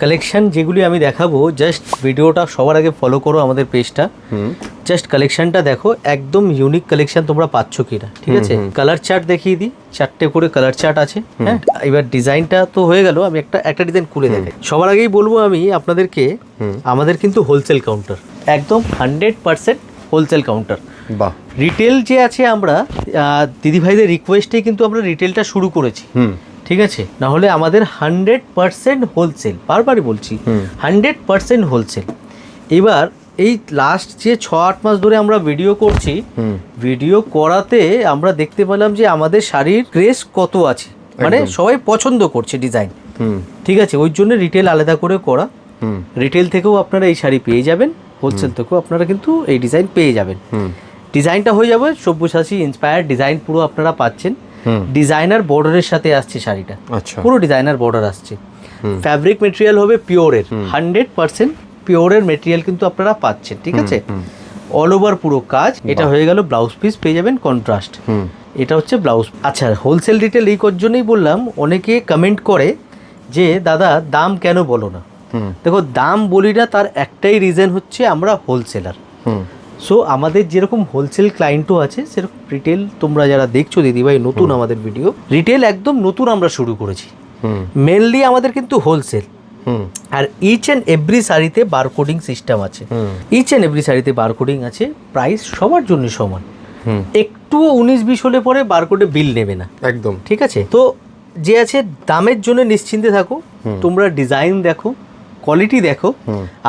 Collection যেগুলি আমি দেখাবো, জাস্ট ভিডিওটা সবার আগে ফলো করো আমাদের পেজটা। জাস্ট কালেকশনটা দেখো, একদম ইউনিক কালেকশন তোমরা পাচ্ছ কিনা, ঠিক আছে? কালার চার্ট দেখিয়ে দিই, 4টে করে কালার চার্ট আছে। হ্যাঁ, এবার ডিজাইনটা তো হয়ে গেল, আমি একটা ডিজাইন খুলে দেখাই। সবার আগেই বলবো আমি আপনাদেরকে, আমাদের কিন্তু হোলসেল কাউন্টার, একদম 100% হোলসেল কাউন্টার। বাহ। রিটেল যে আছে, আমরা দিদিভাইদের রিকোয়েস্টে কিন্তু আমরা রিটেলটা শুরু করেছি, ঠিক আছে? না হলে আমাদের 100% হোলসেল, বারবারই বলছি 100% হোলসেল। এবার এই লাস্ট যে 6-8 মাস ধরে আমরা ভিডিও করছি, ভিডিও করাতে আমরা দেখতে পেলাম যে আমাদের শাড়ির ক্রেজ কত আছে, মানে সবাই পছন্দ করছে ডিজাইন, ঠিক আছে? ওই জন্য রিটেল আলাদা করে করা। রিটেল থেকেও আপনারা এই শাড়ি পেয়ে যাবেন, হোলসেল থেকেও আপনারা কিন্তু এই ডিজাইন পেয়ে যাবেন। ডিজাইনটা হয়ে যাবে সব্যসাচী ইন্সপায়ার্ড ডিজাইন, পুরো আপনারা পাচ্ছেন। ডিজাইনার বর্ডারের সাথে আসছে শাড়িটা, পুরো ডিজাইনার বর্ডার আসছে। ফ্যাব্রিক মেটেরিয়াল হবে পিওরের, 100% পিওরের মেটেরিয়াল কিন্তু আপনারা পাচ্ছেন, ঠিক আছে? অল ওভার পুরো কাজ। এটা হয়ে গেল ব্লাউজ পিস, পেয়ে যাবেন কন্ট্রাস্ট। এটা হচ্ছে ব্লাউজ। আচ্ছা, হোলসেল রিটেল এই জন্যই বললাম, অনেকে কমেন্ট করে যে দাদা দাম কেন বলো না। দেখো, দাম বলি না, তার একটাই রিজন হচ্ছে আমরা হোলসেলার। সো আমাদের যেরকম হোলসেল ক্লায়েন্টও আছে, সেরকম রিটেল তোমরা যারা দেখছো দিদিভাই, নতুন আমাদের ভিডিও, রিটেল একদম নতুন আমরা শুরু করেছি। মেনলি আমাদের কিন্তু হোলসেল। আর ইচ অ্যান্ড এভরি শাড়িতে বারকোডিং সিস্টেম আছে, ইচ অ্যান্ড এভরি শাড়িতে বারকোডিং আছে। প্রাইস সবার জন্য সমান, একটুও 19-20 হলে পরে বারকোডে বিল নেবে না, একদম, ঠিক আছে? তো যে আছে, দামের জন্য নিশ্চিন্তে থাকো, তোমরা ডিজাইন দেখো, কোয়ালিটি দেখো,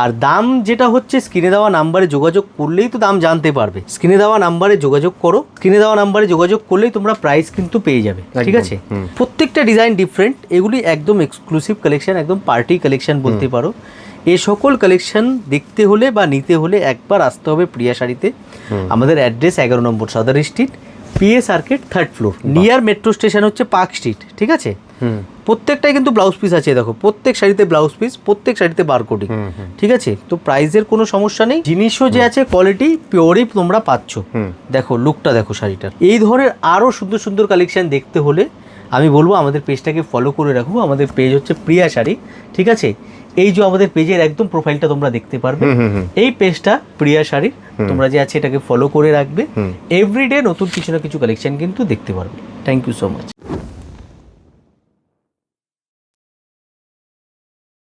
আর দাম যেটা হচ্ছে স্ক্রিনে দেওয়া নাম্বারে যোগাযোগ করলেই তো দাম জানতে পারবে। স্ক্রিনে দেওয়া নাম্বারে যোগাযোগ করো, স্ক্রিনে দেওয়া নাম্বারে যোগাযোগ করলেই তোমরা প্রাইস কিন্তু পেয়ে যাবে, ঠিক আছে? প্রত্যেকটা ডিজাইন ডিফারেন্ট, এগুলি একদম এক্সক্লুসিভ কালেকশন, একদম পার্টি কালেকশন বলতে পারো। এই সকল কালেকশন দেখতে হলে বা নিতে হলে একবার আসতে হবে প্রিয়া শাড়িতে। আমাদের অ্যাড্রেস 11 নম্বর সদর street, PS arcade, 3rd floor, near metro station হচ্ছে পার্ক স্ট্রিট, ঠিক আছে? প্রত্যেকটাই কিন্তু ব্লাউজ পিস আছে, দেখো প্রত্যেক শাড়িতে ব্লাউজ পিস, প্রত্যেক শাড়িতে বারকোডিং, ঠিক আছে? তো প্রাইসের কোনো সমস্যা নেই, জিনিসও যে আছে কোয়ালিটি পিওরই তোমরা পাচ্ছ। দেখো লুকটা, দেখো শাড়িটার। এই ধরনের আরও সুন্দর সুন্দর কালেকশন দেখতে হলে আমি বলবো আমাদের পেজটাকে ফলো করে রাখো। আমাদের পেজ হচ্ছে প্রিয়া শাড়ি, ঠিক আছে? এই যে আমাদের পেজের একদম প্রোফাইলটা তোমরা দেখতে পারবে, এই পেজটা প্রিয়া শাড়ির, তোমরা যে আছে এটাকে ফলো করে রাখবে। এভরিডে নতুন কিছু না কিছু কালেকশন কিন্তু দেখতে পারবে। Thank you so much.